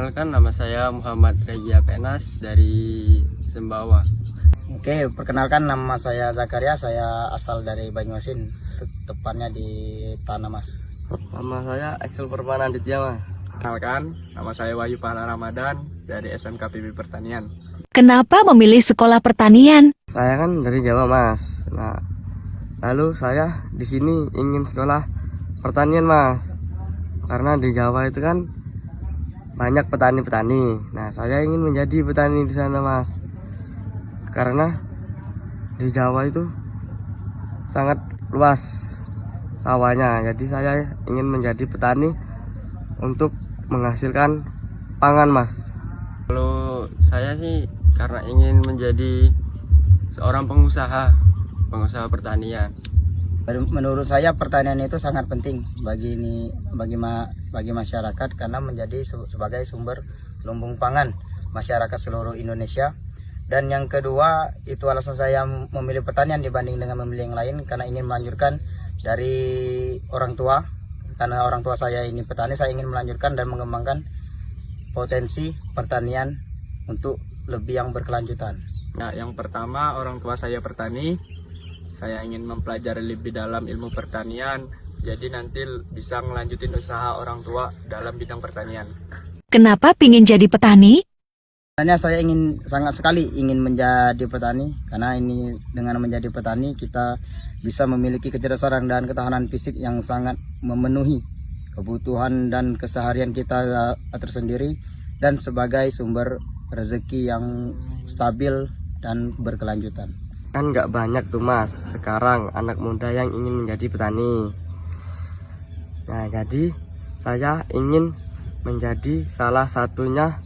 Perkenalkan, nama saya Muhammad Regia Penas dari Sembawa. Oke, perkenalkan nama saya Zakaria, saya asal dari Banyuasin, tepatnya di Tanah Mas. Nama saya Axel Permana Aditya, Mas. Perkenalkan, nama saya Wahyu Pahala Ramadan dari SMK PB Pertanian. Kenapa memilih sekolah pertanian? Saya kan dari Jawa, Mas. Nah, lalu saya di sini ingin sekolah pertanian, Mas. Karena di Jawa itu kan banyak petani-petani. Nah, saya ingin menjadi petani di sana, Mas. Karena di Jawa itu sangat luas sawahnya. Jadi saya ingin menjadi petani untuk menghasilkan pangan, Mas. Kalau saya sih karena ingin menjadi seorang pengusaha pertanian. Menurut saya pertanian itu sangat penting bagi masyarakat karena menjadi sebagai sumber lumbung pangan masyarakat seluruh Indonesia. Dan yang kedua, itu alasan saya memilih pertanian dibanding dengan memilih yang lain karena ingin melanjutkan dari orang tua. Karena orang tua saya ini petani, saya ingin melanjutkan dan mengembangkan potensi pertanian untuk lebih yang berkelanjutan. Nah, yang pertama, orang tua saya petani. Saya ingin mempelajari lebih dalam ilmu pertanian, jadi nanti bisa melanjutin usaha orang tua dalam bidang pertanian. Kenapa pingin jadi petani? Sebenarnya saya sangat sekali ingin menjadi petani karena ini dengan menjadi petani kita bisa memiliki kecerdasan dan ketahanan fisik yang sangat memenuhi kebutuhan dan keseharian kita tersendiri dan sebagai sumber rezeki yang stabil dan berkelanjutan. Kan nggak banyak tuh, Mas, sekarang anak muda yang ingin menjadi petani. Nah, jadi saya ingin menjadi salah satunya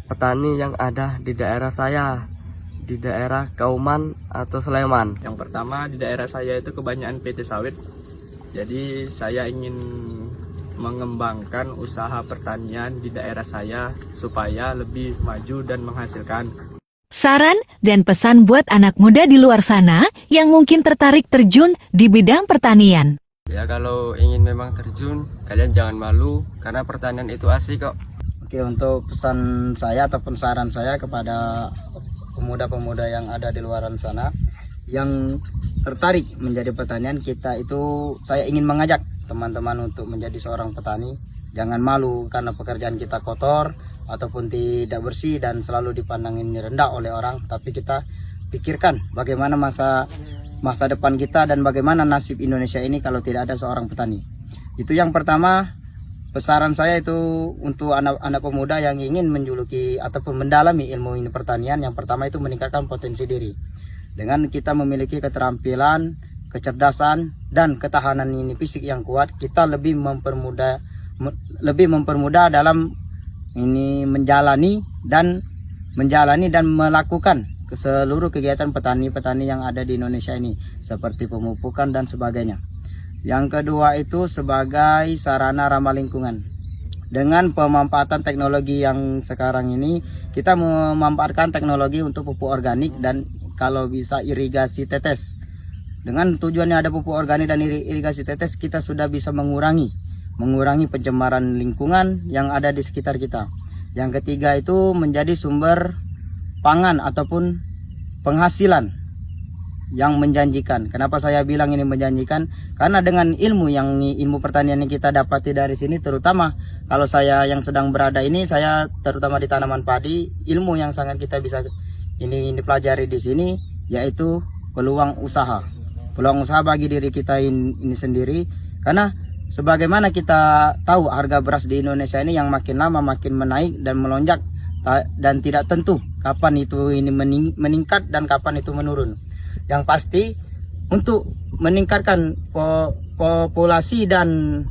petani yang ada di daerah saya, di daerah Kauman atau Sleman. Yang pertama, di daerah saya itu kebanyakan PT sawit. Jadi saya ingin mengembangkan usaha pertanian di daerah saya supaya lebih maju dan menghasilkan. Saran dan pesan buat anak muda di luar sana yang mungkin tertarik terjun di bidang pertanian. Ya, kalau ingin memang terjun, kalian jangan malu karena pertanian itu asik kok. Oke, untuk pesan saya ataupun saran saya kepada pemuda-pemuda yang ada di luaran sana yang tertarik menjadi pertanian, saya ingin mengajak teman-teman untuk menjadi seorang petani. Jangan malu karena pekerjaan kita kotor ataupun tidak bersih dan selalu dipandangin rendah oleh orang, tapi kita pikirkan bagaimana masa depan kita dan bagaimana nasib Indonesia ini kalau tidak ada seorang petani. Itu yang pertama. Pesaran saya itu untuk anak-anak pemuda yang ingin menjuluki ataupun mendalami ilmu ini pertanian. Yang pertama itu meningkatkan potensi diri. Dengan kita memiliki keterampilan, kecerdasan dan ketahanan ini fisik yang kuat, kita lebih mempermudah dalam ini menjalani dan melakukan seluruh kegiatan petani-petani yang ada di Indonesia ini seperti pemupukan dan sebagainya. Yang kedua itu sebagai sarana ramah lingkungan. Dengan pemanfaatan teknologi yang sekarang ini, kita memanfaatkan teknologi untuk pupuk organik dan kalau bisa irigasi tetes. Dengan tujuannya ada pupuk organik dan irigasi tetes, kita sudah bisa mengurangi pencemaran lingkungan yang ada di sekitar kita. Yang ketiga itu menjadi sumber pangan ataupun penghasilan yang menjanjikan. Kenapa saya bilang ini menjanjikan? Karena dengan ilmu pertanian yang kita dapati dari sini, terutama kalau saya yang sedang berada ini, saya terutama di tanaman padi, ilmu yang sangat kita bisa ini pelajari di sini yaitu peluang usaha bagi diri kita ini sendiri. Karena sebagaimana kita tahu harga beras di Indonesia ini yang makin lama makin menaik dan melonjak dan tidak tentu kapan itu ini meningkat dan kapan itu menurun. Yang pasti untuk meningkatkan populasi dan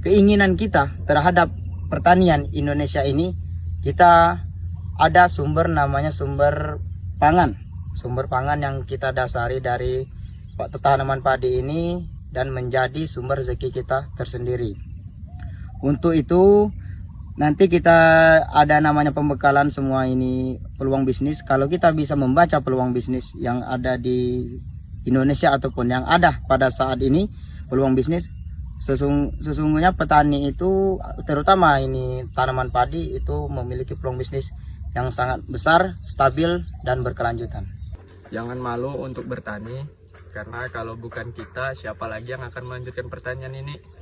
keinginan kita terhadap pertanian Indonesia ini, kita ada namanya sumber pangan yang kita dasari dari tanaman padi ini dan menjadi sumber rezeki kita tersendiri. Untuk itu nanti kita ada namanya pembekalan semua ini peluang bisnis. Kalau kita bisa membaca peluang bisnis yang ada di Indonesia ataupun yang ada pada saat ini peluang bisnis, Sesungguhnya petani itu, terutama ini tanaman padi, itu memiliki peluang bisnis yang sangat besar, stabil, dan berkelanjutan. Jangan malu untuk bertani, karena kalau bukan kita, siapa lagi yang akan melanjutkan pertanian ini?